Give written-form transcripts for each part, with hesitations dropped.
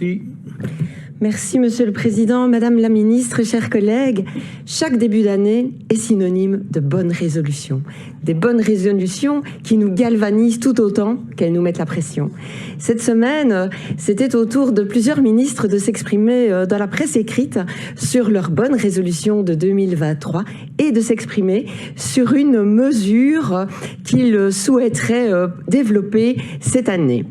Roberti. Merci Monsieur le Président, Madame la Ministre, chers collègues. Chaque début d'année est synonyme de bonnes résolutions. Des bonnes résolutions qui nous galvanisent tout autant qu'elles nous mettent la pression. Cette semaine, c'était au tour de plusieurs ministres de s'exprimer dans la presse écrite sur leurs bonnes résolutions de 2023 et de s'exprimer sur une mesure qu'ils souhaiteraient développer cette année.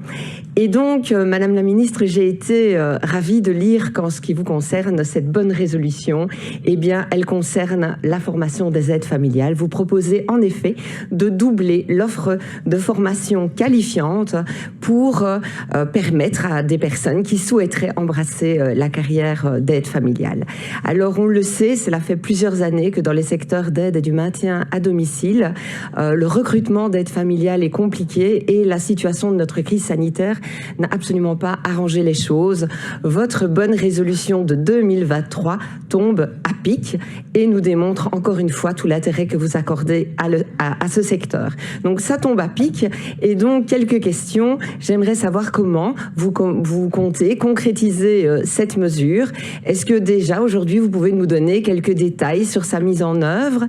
Et donc, Madame la Ministre, j'ai été ravie de lire qu'en ce qui vous concerne, cette bonne résolution, eh bien, elle concerne la formation des aides familiales. Vous proposez en effet de doubler l'offre de formation qualifiante pour permettre à des personnes qui souhaiteraient embrasser la carrière d'aide familiale. Alors, on le sait, cela fait plusieurs années que dans les secteurs d'aide et du maintien à domicile, le recrutement d'aide familiale est compliqué et la situation de notre crise sanitaire n'a absolument pas arrangé les choses. Votre bonne résolution de 2023 tombe à pic et nous démontre encore une fois tout l'intérêt que vous accordez à ce secteur. Donc ça tombe à pic et donc quelques questions. J'aimerais savoir comment vous comptez concrétiser cette mesure. Est-ce que déjà aujourd'hui vous pouvez nous donner quelques détails sur sa mise en œuvre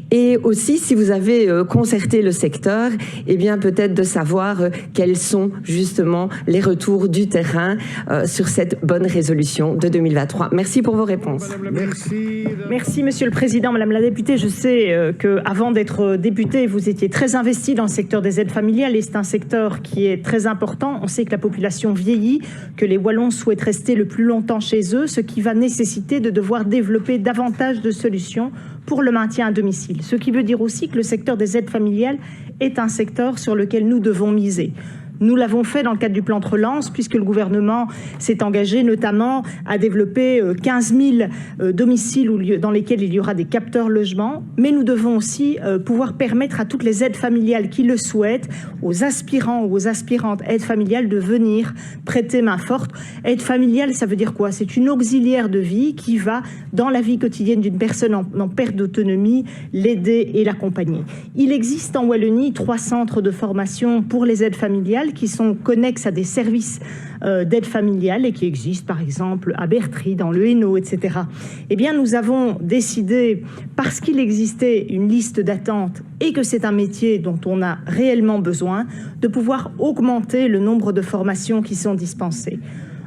et aussi si vous avez concerté le secteur, eh bien peut-être de savoir quels sont justement les retours du terrain sur cette bonne résolution de 2023. Merci pour vos réponses. Merci, Monsieur le Président. Madame la députée, je sais qu'avant d'être députée, vous étiez très investie dans le secteur des aides familiales et c'est un secteur qui est très important. On sait que la population vieillit, que les Wallons souhaitent rester le plus longtemps chez eux, ce qui va nécessiter de devoir développer davantage de solutions pour le maintien à domicile. Ce qui veut dire aussi que le secteur des aides familiales est un secteur sur lequel nous devons miser. Nous l'avons fait dans le cadre du plan de relance, puisque le gouvernement s'est engagé notamment à développer 15 000 domiciles dans lesquels il y aura des capteurs logements. Mais nous devons aussi pouvoir permettre à toutes les aides familiales qui le souhaitent, aux aspirants ou aux aspirantes aides familiales, de venir prêter main forte. Aide familiale, ça veut dire quoi? C'est une auxiliaire de vie qui va, dans la vie quotidienne d'une personne en perte d'autonomie, l'aider et l'accompagner. Il existe en Wallonie 3 centres de formation pour les aides familiales qui sont connexes à des services d'aide familiale et qui existent par exemple à Bertry, dans le Hainaut, etc. Eh bien, nous avons décidé, parce qu'il existait une liste d'attente et que c'est un métier dont on a réellement besoin, de pouvoir augmenter le nombre de formations qui sont dispensées.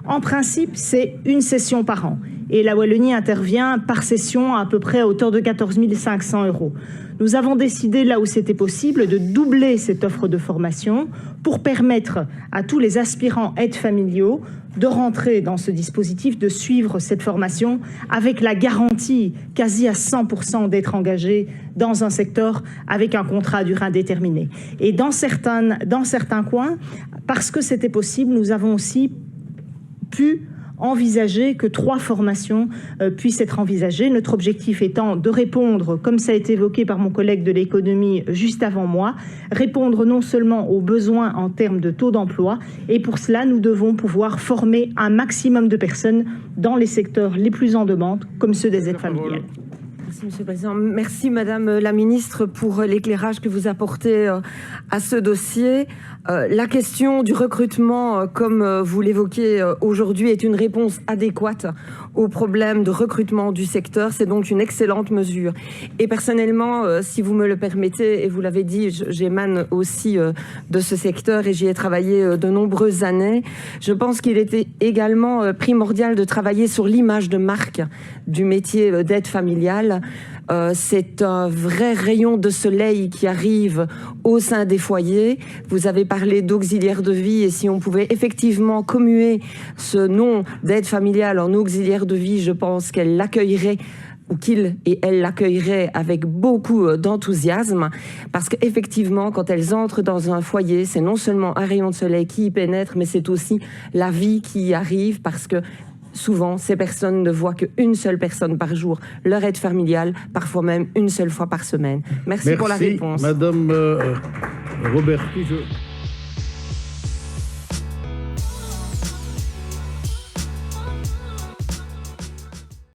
En principe, c'est une session par an. Et la Wallonie intervient par session à peu près à hauteur de 14 500 €. Nous avons décidé, là où c'était possible, de doubler cette offre de formation pour permettre à tous les aspirants aides familiaux de rentrer dans ce dispositif, de suivre cette formation avec la garantie quasi à 100% d'être engagé dans un secteur avec un contrat à durée indéterminée. Et dans certains coins, parce que c'était possible, nous avons aussi pu envisager que 3 formations puissent être envisagées. Notre objectif étant de répondre, comme ça a été évoqué par mon collègue de l'économie juste avant moi, répondre non seulement aux besoins en termes de taux d'emploi, et pour cela, nous devons pouvoir former un maximum de personnes dans les secteurs les plus en demande, comme ceux des aides familiales. Merci, Monsieur le Président. Merci, Madame la Ministre, pour l'éclairage que vous apportez à ce dossier. La question du recrutement, comme vous l'évoquez aujourd'hui, est une réponse adéquate au problème de recrutement du secteur. C'est donc une excellente mesure. Et personnellement, si vous me le permettez, et vous l'avez dit, j'émane aussi de ce secteur et j'y ai travaillé de nombreuses années. Je pense qu'il était également primordial de travailler sur l'image de marque du métier d'aide familiale. C'est un vrai rayon de soleil qui arrive au sein des foyers. Vous avez parlé d'auxiliaire de vie et si on pouvait effectivement commuer ce nom d'aide familiale en auxiliaire de vie, je pense qu'elle l'accueillerait ou qu'il et elle l'accueilleraient avec beaucoup d'enthousiasme parce qu'effectivement, quand elles entrent dans un foyer, c'est non seulement un rayon de soleil qui y pénètre, mais c'est aussi la vie qui y arrive parce que souvent, ces personnes ne voient qu'une seule personne par jour, leur aide familiale, parfois même une seule fois par semaine. Merci pour la réponse. Madame Roberti.